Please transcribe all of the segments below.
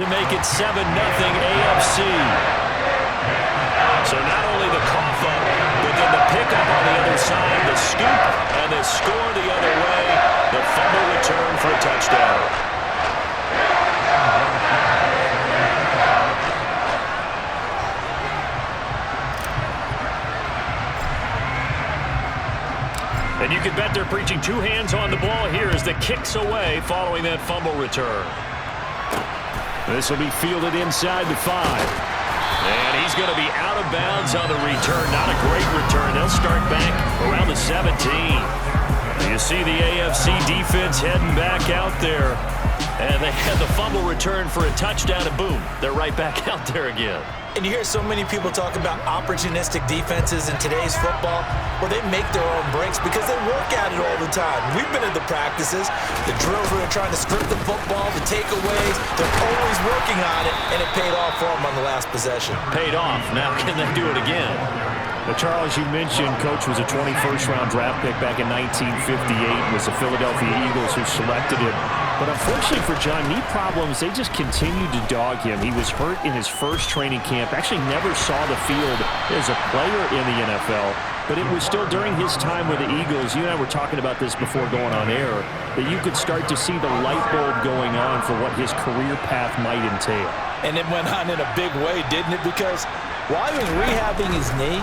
To make it 7-0 AFC. So not only the cough up, but then the pickup on the other side, the scoop, and the score the other way. The fumble return for a touchdown. And you can bet they're preaching two hands on the ball here as the kick's away following that fumble return. This will be fielded inside the 5. And he's going to be out of bounds on the return. Not a great return. They'll start back around the 17. You see the AFC defense heading back out there. And they had the fumble return for a touchdown, and boom, they're right back out there again. And you hear so many people talk about opportunistic defenses in today's football. Well, they make their own breaks because they work at it all the time. We've been at the practices, the drills where they're trying to script the football, the takeaways. They're always working on it, and it paid off for them on the last possession. Paid off. Now can they do it again? Well, Charles, you mentioned Coach was a 21st-round draft pick back in 1958. It was the Philadelphia Eagles who selected him. But unfortunately for John, knee problems, they just continued to dog him. He was hurt in his first training camp, actually never saw the field as a player in the NFL. But it was still during his time with the Eagles, you and I were talking about this before going on air, that you could start to see the light bulb going on for what his career path might entail. And it went on in a big way, didn't it? Because while he was rehabbing his knee,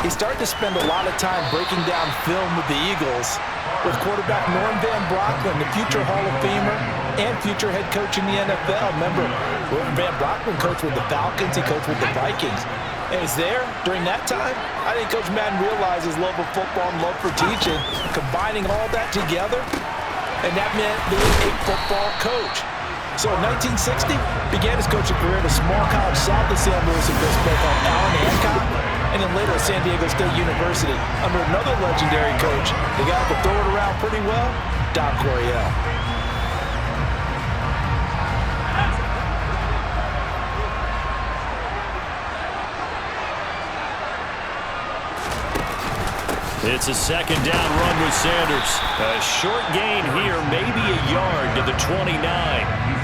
he started to spend a lot of time breaking down film with the Eagles with quarterback Norm Van Brocklin, the future Hall of Famer and future head coach in the NFL. Remember, Norm Van Brocklin coached with the Falcons, he coached with the Vikings. And he's there during that time. I think Coach Madden realized his love of football and love for teaching, combining all that together, and that meant being a football coach. So in 1960, began his coaching career at a small college south of San Luis Obispo called Allen Hancock, and then later at San Diego State University under another legendary coach, the guy who could throw it around pretty well, Don Coryell. It's a second down run with Sanders. A short gain here, maybe a yard to the 29.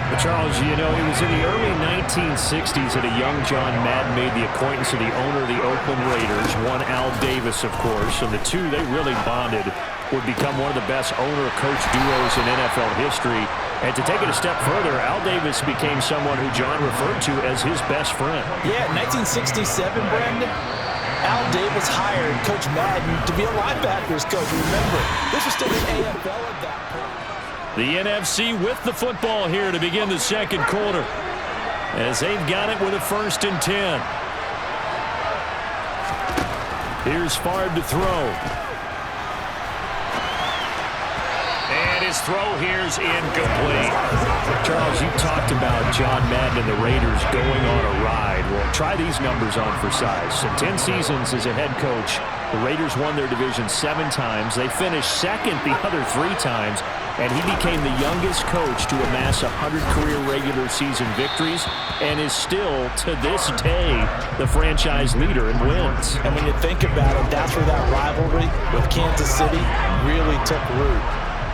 But Charles, you know, it was in the early 1960s that a young John Madden made the acquaintance of the owner of the Oakland Raiders, one Al Davis, of course, and the two, they really bonded, would become one of the best owner-coach duos in NFL history. And to take it a step further, Al Davis became someone who John referred to as his best friend. Yeah, 1967, Brandon. Al Davis hired Coach Madden to be a linebackers coach. Remember, this was still the AFL at that point. The NFC with the football here to begin the second quarter, as they've got it with a 1st and 10. Here's Favre to throw. And his throw here's incomplete. Charles, you talked about John Madden and the Raiders going on a ride. Well, try these numbers on for size. In 10 seasons as a head coach, the Raiders won their division 7 times. They finished second the other 3 times, and he became the youngest coach to amass 100 career regular season victories and is still, to this day, the franchise leader in wins. And when you think about it, that's where that rivalry with Kansas City really took root,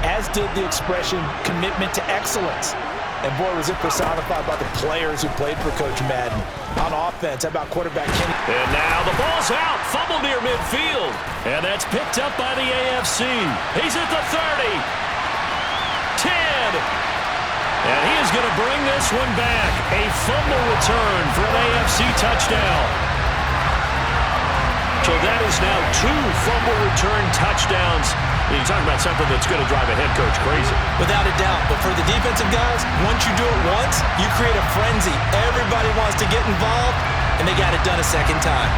as did the expression commitment to excellence. And boy, was it personified by the players who played for Coach Madden. On offense, how about quarterback Kenny? And now the ball's out, fumble near midfield. And that's picked up by the AFC. He's at the 30. 10. And he is going to bring this one back. A fumble return for an AFC touchdown. So that is now 2 fumble return touchdowns. You talk about something that's going to drive a head coach crazy. Without a doubt. But for the defensive guys, once you do it once, you create a frenzy. Everybody wants to get involved, and they got it done a second time.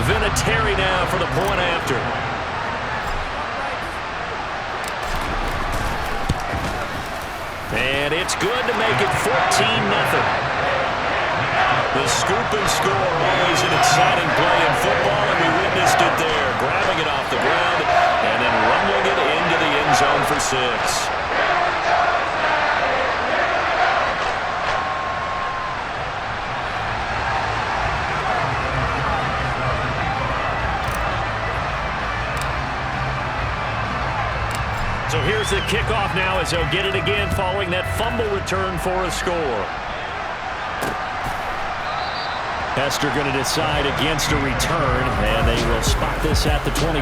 Vinatieri now for the point after. And it's good to make it 14-0. The scoop and score, always an exciting play in football, and we witnessed it there. Grabbing it off the ground and then rumbling it into the end zone for 6. So here's the kickoff now as they'll get it again following that fumble return for a score. Hester going to decide against a return, and they will spot this at the 25.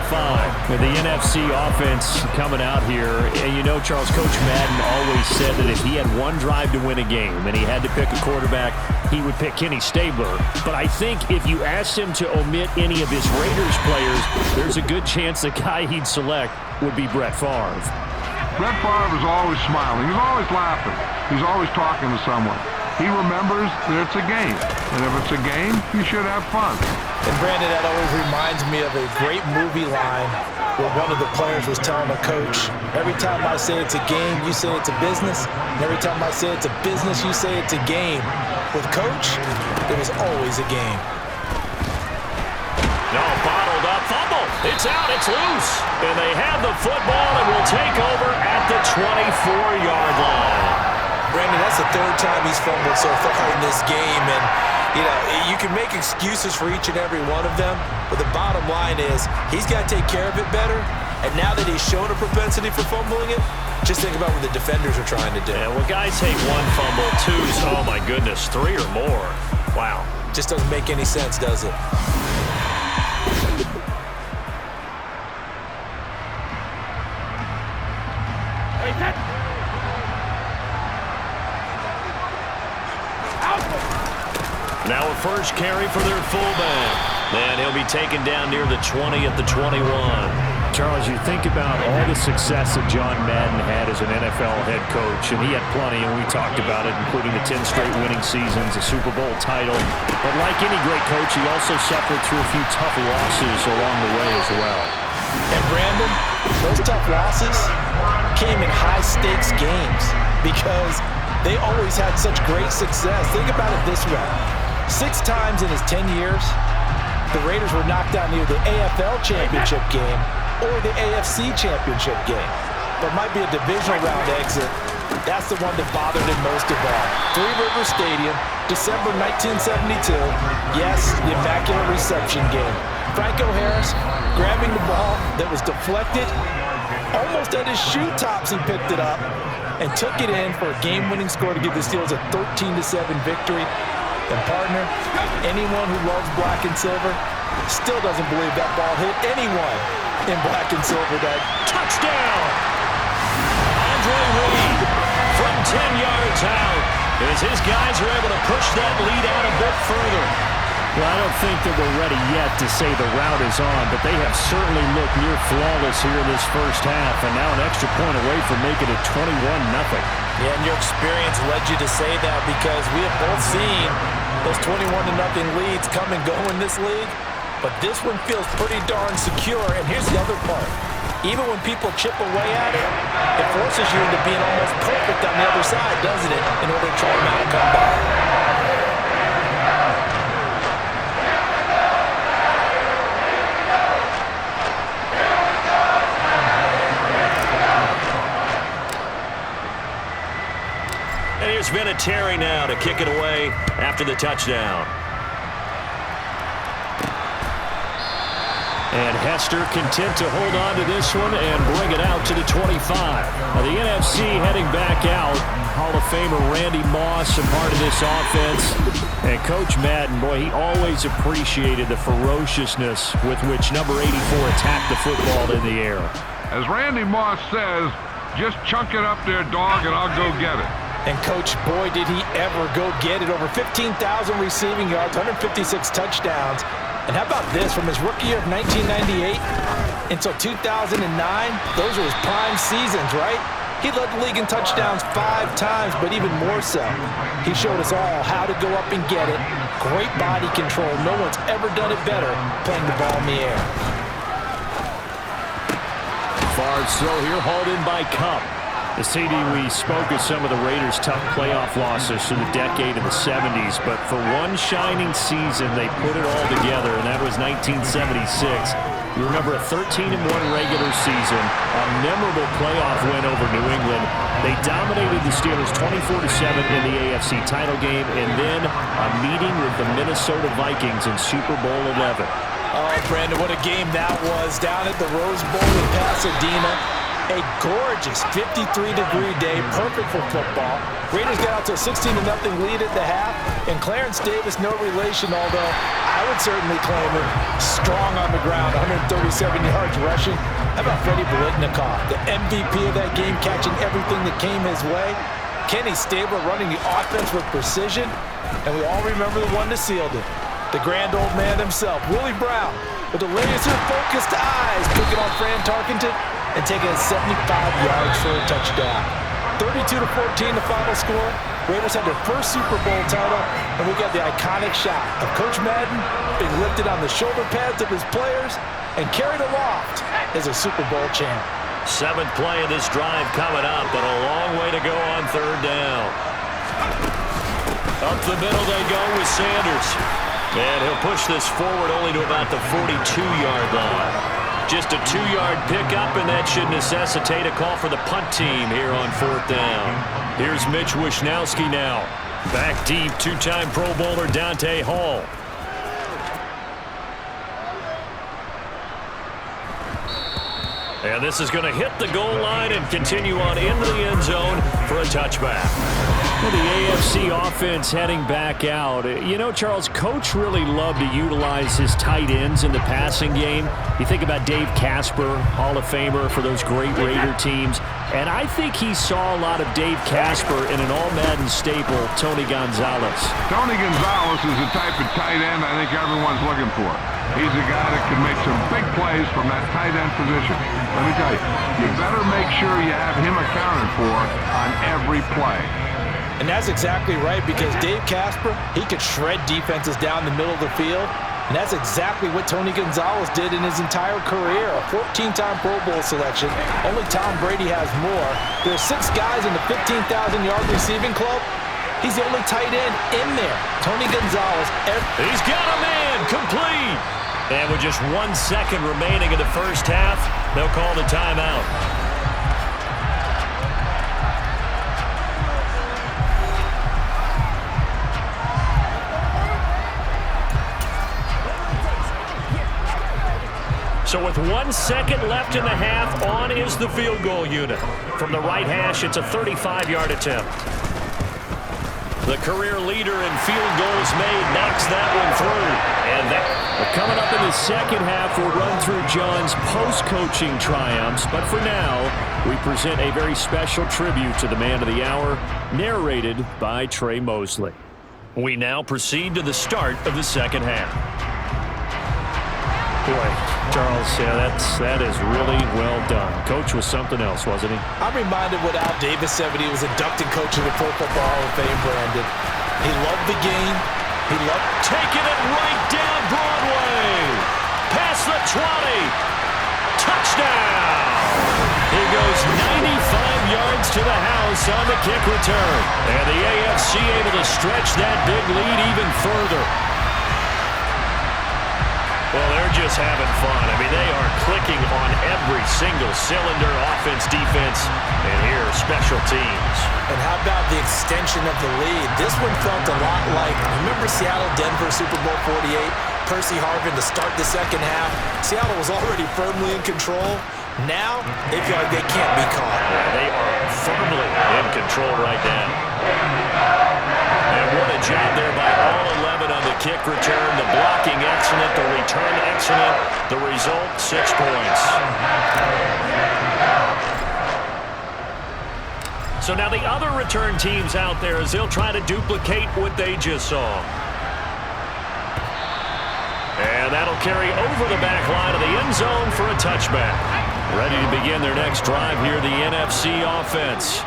With the NFC offense coming out here, and you know, Charles, Coach Madden always said that if he had one drive to win a game and he had to pick a quarterback, he would pick Kenny Stabler. But I think if you asked him to omit any of his Raiders players, there's a good chance the guy he'd select would be Brett Favre. Brett Favre is always smiling. He's always laughing. He's always talking to someone. He remembers that it's a game. And if it's a game, you should have fun. And Brandon, that always reminds me of a great movie line where one of the players was telling a coach, every time I say it's a game, you say it's a business. And every time I say it's a business, you say it's a game. With Coach, it was always a game. No, bottled up, fumble. It's out, it's loose. And they have the football and will take over at the 24-yard line. Brandon, that's the third time he's fumbled so far in this game. And, you know, you can make excuses for each and every one of them, but the bottom line is he's got to take care of it better. And now that he's shown a propensity for fumbling it, just think about what the defenders are trying to do. Yeah, well, guys take one fumble, two, oh my goodness, three or more. Wow. Just doesn't make any sense, does it? Now a first carry for their fullback. And he'll be taken down near the 20 at the 21. Charles, you think about all the success that John Madden had as an NFL head coach, and he had plenty, and we talked about it, including the 10 straight winning seasons, a Super Bowl title. But like any great coach, he also suffered through a few tough losses along the way as well. And Brandon, those tough losses came in high-stakes games because they always had such great success. Think about it this way. 6 times in his 10 years, the Raiders were knocked out near the AFL championship game or the AFC championship game. But might be a divisional round exit. That's the one that bothered him most of all. Three Rivers Stadium, December 1972. Yes, the Immaculate Reception game. Franco Harris grabbing the ball that was deflected. Almost at his shoe tops, he picked it up and took it in for a game-winning score to give the Steelers a 13-7 victory. And partner, anyone who loves black and silver still doesn't believe that ball hit anyone in black and silver day. Touchdown! Andre Reed from 10 yards out as his guys are able to push that lead out a bit further. Well, I don't think that we're ready yet to say the route is on, but they have certainly looked near flawless here in this first half, and now an extra point away from making it 21-0. Yeah, and your experience led you to say that because we have both seen those 21-0 leads come and go in this league, but this one feels pretty darn secure. And here's the other part. Even when people chip away at it, it forces you into being almost perfect on the other side, doesn't it, in order to try and mount a comeback. And here's Vinatieri now to kick it away after the touchdown. And Hester content to hold on to this one and bring it out to the 25. Now the NFC heading back out. Hall of Famer Randy Moss, a part of this offense. And Coach Madden, boy, he always appreciated the ferociousness with which number 84 attacked the football in the air. As Randy Moss says, just chunk it up there, dog, and I'll go get it. And, Coach, boy, did he ever go get it. Over 15,000 receiving yards, 156 touchdowns. And how about this? From his rookie year of 1998 until 2009, those were his prime seasons, right? He led the league in touchdowns 5 times, but even more so, he showed us all how to go up and get it. Great body control. No one's ever done it better playing the ball in the air. Favre's throw here, hauled in by Cup. The CD, we spoke of some of the Raiders' tough playoff losses through the decade of the 70s, but for one shining season, they put it all together, and that was 1976. You remember a 13-1 regular season, a memorable playoff win over New England. They dominated the Steelers 24-7 in the AFC title game, and then a meeting with the Minnesota Vikings in Super Bowl 11. Oh, Brandon, what a game that was down at the Rose Bowl in Pasadena. A gorgeous 53-degree day, perfect for football. Raiders get out to a 16-0 lead at the half, and Clarence Davis, no relation, although I would certainly claim him, strong on the ground, 137 yards rushing. How about Freddie Biletnikoff, the MVP of that game, catching everything that came his way? Kenny Stabler running the offense with precision, and we all remember the one that sealed it. The grand old man himself, Willie Brown, with the laser-focused eyes, picking on Fran Tarkenton and taking it 75 yards for a touchdown. 32-14 the final score. Raiders had their first Super Bowl title, and we got the iconic shot of Coach Madden being lifted on the shoulder pads of his players and carried aloft as a Super Bowl champ. 7th play of this drive coming up, but a long way to go on 3rd down. Up the middle they go with Sanders. And he'll push this forward only to about the 42-yard line. Just a 2-yard pickup, and that should necessitate a call for the punt team here on 4th down. Here's Mitch Wishnowsky now. Back deep, 2-time Pro Bowler Dante Hall. And this is going to hit the goal line and continue on into the end zone for a touchback. Well, the AFC offense heading back out. You know, Charles, Coach really loved to utilize his tight ends in the passing game. You think about Dave Casper, Hall of Famer for those great Raider teams. And I think he saw a lot of Dave Casper in an all-Madden staple, Tony Gonzalez. Tony Gonzalez is the type of tight end I think everyone's looking for. He's a guy that can make some big plays from that tight end position. Let me tell you, you better make sure you have him accounted for on every play. And that's exactly right, because Dave Casper, he could shred defenses down the middle of the field. And that's exactly what Tony Gonzalez did in his entire career. A 14-time Pro Bowl selection. Only Tom Brady has more. There are 6 guys in the 15,000-yard receiving club. He's the only tight end in there. Tony Gonzalez. He's got a man, complete. And with just 1 second remaining in the first half, they'll call the timeout. So with 1 second left in the half, on is the field goal unit. From the right hash, it's a 35-yard attempt. The career leader in field goals made knocks that one through. And coming up in the second half, we'll run through John's post-coaching triumphs. But for now, we present a very special tribute to the man of the hour, narrated by Trey Mosley. We now proceed to the start of the second half. Boy, Charles, yeah, that is really well done. Coach was something else, wasn't he? I'm reminded what Al Davis said when he was inducted coach of the Pro Football Hall of Fame, Brandon. He loved the game. He loved taking it right down Broadway. Past the 20. Touchdown. He goes 95 yards to the house on the kick return. And the AFC able to stretch that big lead even further. Well, they're just having fun. I mean, they are clicking on every single cylinder, offense, defense, and here, special teams. And how about the extension of the lead? This one felt a lot like, remember Seattle-Denver Super Bowl 48? Percy Harvin to start the second half. Seattle was already firmly in control. Now, they feel like they can't be caught. Yeah, they are firmly in control right now. And what a job there by all 11 on the kick return. The blocking excellent, the return excellent. The result, 6 points. So now the other return teams out there as they'll try to duplicate what they just saw. And that'll carry over the back line of the end zone for a touchback. Ready to begin their next drive here, the NFC offense.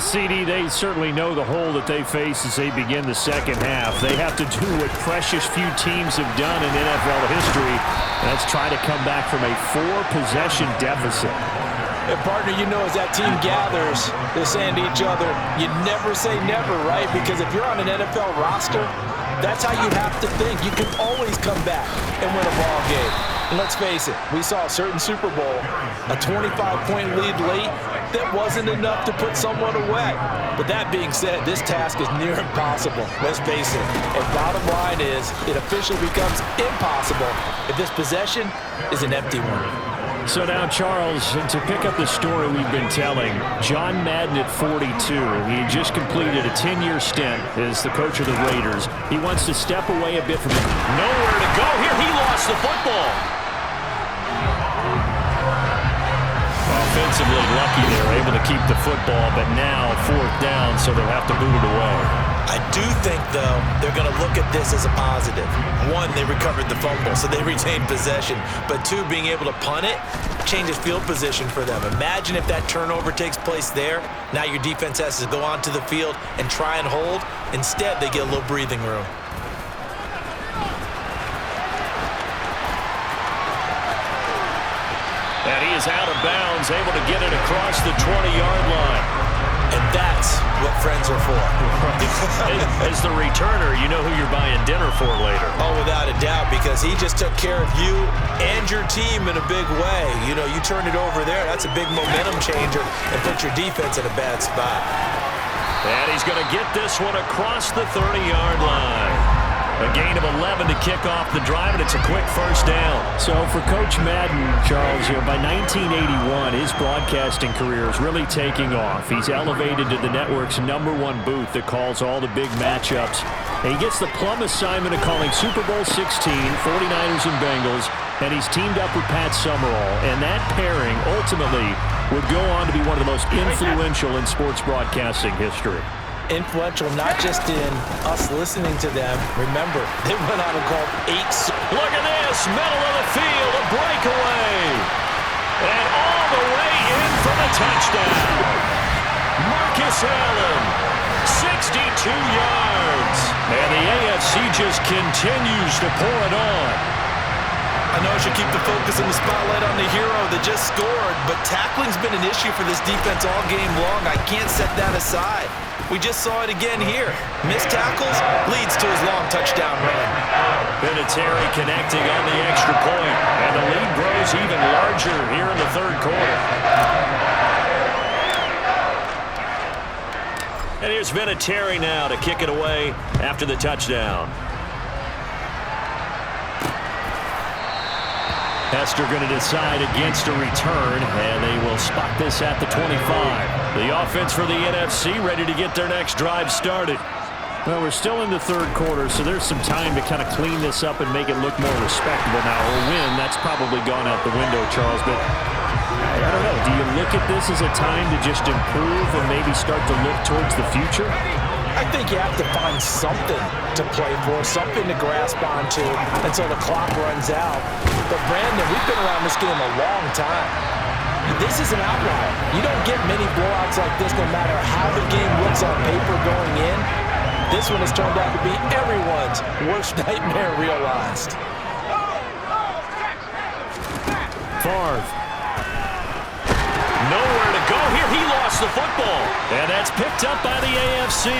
CD, they certainly know the hole that they face as they begin the second half. They have to do what precious few teams have done in NFL history. That's try to come back from a 4-possession deficit. And partner, you know, as that team gathers, they're saying to each other, you never say never, right? Because if you're on an NFL roster, that's how you have to think. You can always come back and win a ball game. And let's face it, we saw a certain Super Bowl, a 25-point lead late, that wasn't enough to put someone away. But that being said, this task is near impossible. Let's face it. And bottom line is, it officially becomes impossible if this possession is an empty one. So now, Charles, to pick up the story we've been telling, John Madden at 42, he had just completed a 10-year stint as the coach of the Raiders. He wants to step away a bit from nowhere to go here. He lost the football. Offensively lucky they were able to keep the football, but now 4th down, so they'll have to boot it away. I do think, though, they're going to look at this as a positive. 1, they recovered the fumble, so they retained possession. But 2, being able to punt it changes field position for them. Imagine if that turnover takes place there. Now your defense has to go onto the field and try and hold. Instead, they get a little breathing room. And he is out of bounds, able to get it across the 20-yard line. And that's what friends are for. As the returner, you know who you're buying dinner for later. Oh, without a doubt, because he just took care of you and your team in a big way. You know, you turn it over there, that's a big momentum changer and put your defense in a bad spot. And he's going to get this one across the 30-yard line. A gain of 11 to kick off the drive, and it's a quick 1st down. So for Coach Madden, Charles, by 1981, his broadcasting career is really taking off. He's elevated to the network's #1 booth that calls all the big matchups. And he gets the plum assignment of calling Super Bowl 16, 49ers and Bengals, and he's teamed up with Pat Summerall. And that pairing ultimately would go on to be one of the most influential in sports broadcasting history. Influential not just in us listening to them. Remember, they went on and called 8. Look at this, middle of the field, a breakaway. And all the way in for the touchdown. Marcus Allen, 62 yards. And the AFC just continues to pour it on. I know I should keep the focus and the spotlight on the hero that just scored, but tackling's been an issue for this defense all game long. I can't set that aside. We just saw it again here. Missed tackles leads to his long touchdown run. Vinatieri connecting on the extra point, and the lead grows even larger here in the 3rd quarter. And here's Vinatieri now to kick it away after the touchdown. Hester going to decide against a return, and they will spot this at the 25. The offense for the NFC ready to get their next drive started. Well, we're still in the 3rd quarter, so there's some time to kind of clean this up and make it look more respectable now. Or win, that's probably gone out the window, Charles. But I don't know. Do you look at this as a time to just improve and maybe start to look towards the future? I think you have to find something to play for, something to grasp onto until the clock runs out. But, Brandon, we've been around this game a long time. This is an outlier. You don't get many blowouts like this no matter how the game looks on paper going in. This one has turned out to be everyone's worst nightmare realized. Favre. Nowhere to go here. He lost the football. And that's picked up by the AFC.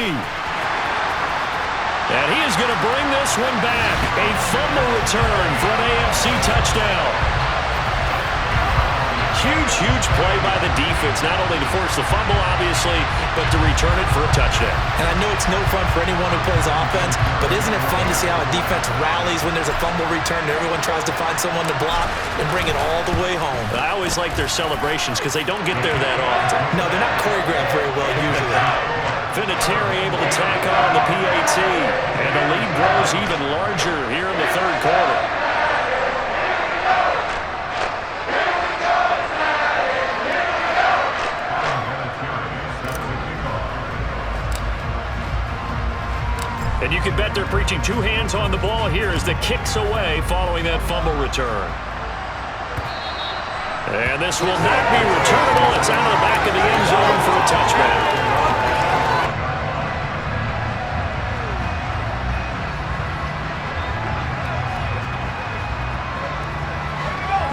And he is going to bring this one back. A fumble return for an AFC touchdown. Huge play by the defense, not only to force the fumble, obviously, but to return it for a touchdown. And I know it's no fun for anyone who plays offense, but isn't it fun to see how a defense rallies when there's a fumble return and everyone tries to find someone to block and bring it all the way home? I always like their celebrations because they don't get there that often. No, they're not choreographed very well usually. Vinatieri able to tack on the PAT, and the lead grows even larger here in the 3rd quarter. And you can bet they're preaching 2 hands on the ball here as the kick's away following that fumble return. And this will not be returnable. It's out of the back of the end zone for a touchback.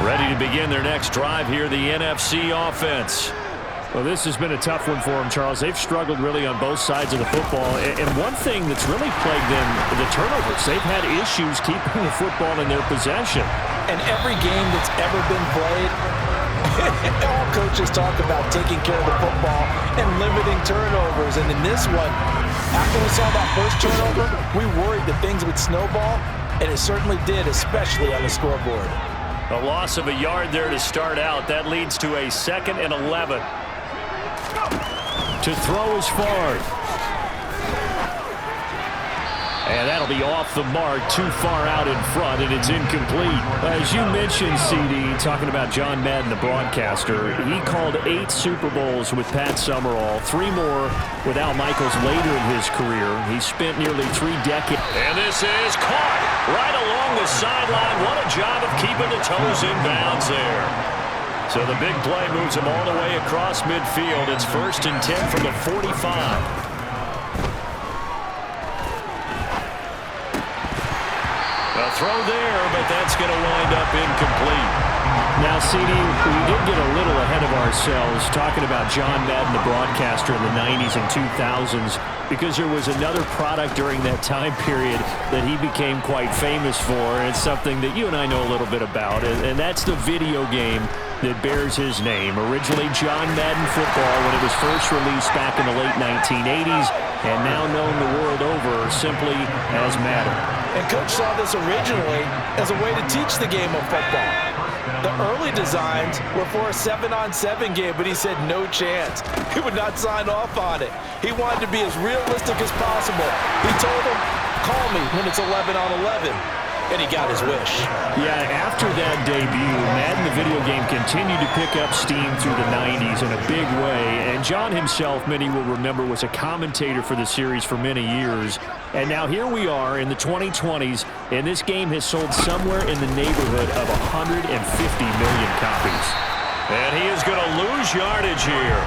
Ready to begin their next drive here, the NFC offense. Well, this has been a tough one for them, Charles. They've struggled really on both sides of the football. And one thing that's really plagued them, the turnovers. They've had issues keeping the football in their possession. And every game that's ever been played, all coaches talk about taking care of the football and limiting turnovers. And in this one, after we saw that first turnover, we worried that things would snowball, and it certainly did, especially on the scoreboard. A loss of a yard there to start out. That leads to a 2nd and 11. To throw is Favre. And that'll be off the mark, too far out in front, and it's incomplete. As you mentioned, CD, talking about John Madden, the broadcaster, he called 8 Super Bowls with Pat Summerall, 3 more with Al Michaels later in his career. He spent nearly 3 decades. And this is caught right along the sideline. What a job of keeping the toes in bounds there. So the big play moves him all the way across midfield. It's 1st and 10 from the 45. A throw there, but that's going to wind up incomplete. Now, CD, we did get a little ahead of ourselves talking about John Madden, the broadcaster in the 90s and 2000s, because there was another product during that time period that he became quite famous for. It's something that you and I know a little bit about, and that's the video game that bears his name. Originally John Madden Football when it was first released back in the late 1980s, and now known the world over simply as Madden. And Coach saw this originally as a way to teach the game of football. The early designs were for a 7-on-7 game, but he said no chance. He would not sign off on it. He wanted to be as realistic as possible. He told him, call me when it's 11-on-11. And he got his wish. Yeah, after that debut, Madden, the video game, continued to pick up steam through the 90s in a big way. And John himself, many will remember, was a commentator for the series for many years. And now here we are in the 2020s, and this game has sold somewhere in the neighborhood of 150 million copies. And he is going to lose yardage here.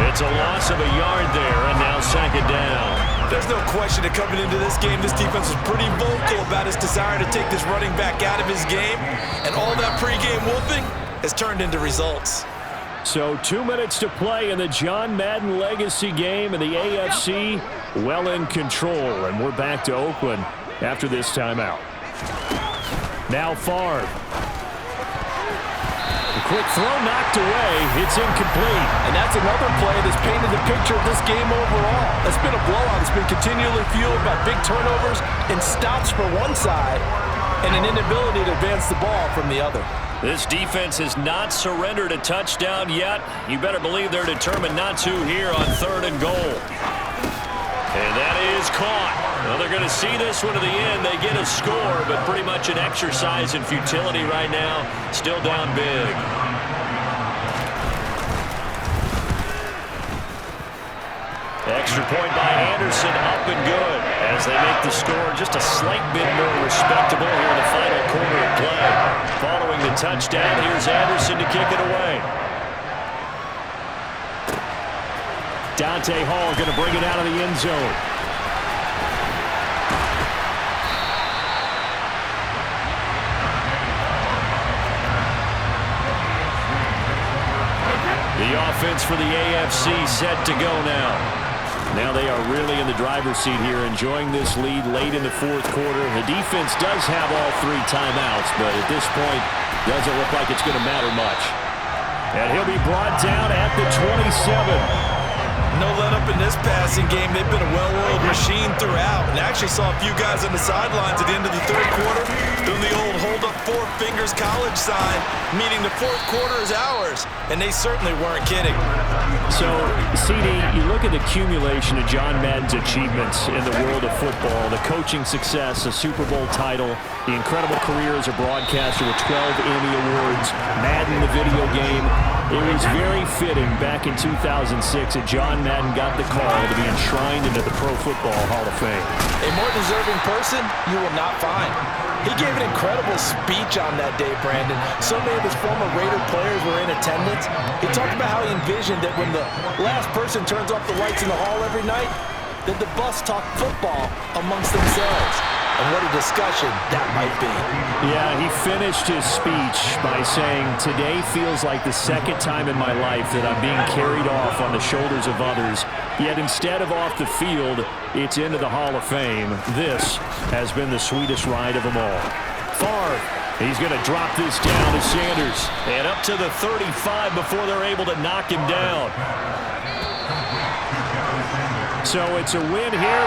It's a loss of a yard there, and now 2nd down. There's no question that coming into this game, this defense was pretty vocal about its desire to take this running back out of his game. And all that pregame wolfing has turned into results. So 2 minutes to play in the John Madden legacy game, and the AFC well in control. And we're back to Oakland after this timeout. Now Favre. Quick throw knocked away. It's incomplete. And that's another play that's painted the picture of this game overall. It's been a blowout. It's been continually fueled by big turnovers and stops for one side and an inability to advance the ball from the other. This defense has not surrendered a touchdown yet. You better believe they're determined not to here on 3rd and goal. And that is caught. Well, they're going to see this one to the end. They get a score, but pretty much an exercise in futility right now. Still down big. Extra point by Anderson, up and good, as they make the score just a slight bit more respectable here in the final quarter of play. Following the touchdown, here's Anderson to kick it away. Dante Hall going to bring it out of the end zone. The offense for the AFC set to go now. Now they are really in the driver's seat here, enjoying this lead late in the 4th quarter. The defense does have all 3 timeouts, but at this point, doesn't look like it's going to matter much. And he'll be brought down at the 27. No let-up in this passing game. They've been a well-oiled machine throughout. And actually saw a few guys on the sidelines at the end of the 3rd quarter doing the old hold-up 4 fingers college sign, meaning the 4th quarter is ours. And they certainly weren't kidding. So, CD, you look at the accumulation of John Madden's achievements in the world of football, the coaching success, a Super Bowl title, the incredible career as a broadcaster with 12 Emmy Awards, Madden the video game. It was very fitting back in 2006 that John Madden got the call to be enshrined into the Pro Football Hall of Fame. A more deserving person you will not find. He gave an incredible speech on that day, Brandon. So many of his former Raider players were in attendance. He talked about how he envisioned that when the last person turns off the lights in the hall every night, that the bus talk football amongst themselves. And what a discussion that might be. Yeah, he finished his speech by saying, today feels like the 2nd time in my life that I'm being carried off on the shoulders of others. Yet instead of off the field, it's into the Hall of Fame. This has been the sweetest ride of them all. Favre, he's going to drop this down to Sanders. And up to the 35 before they're able to knock him down. So it's a win here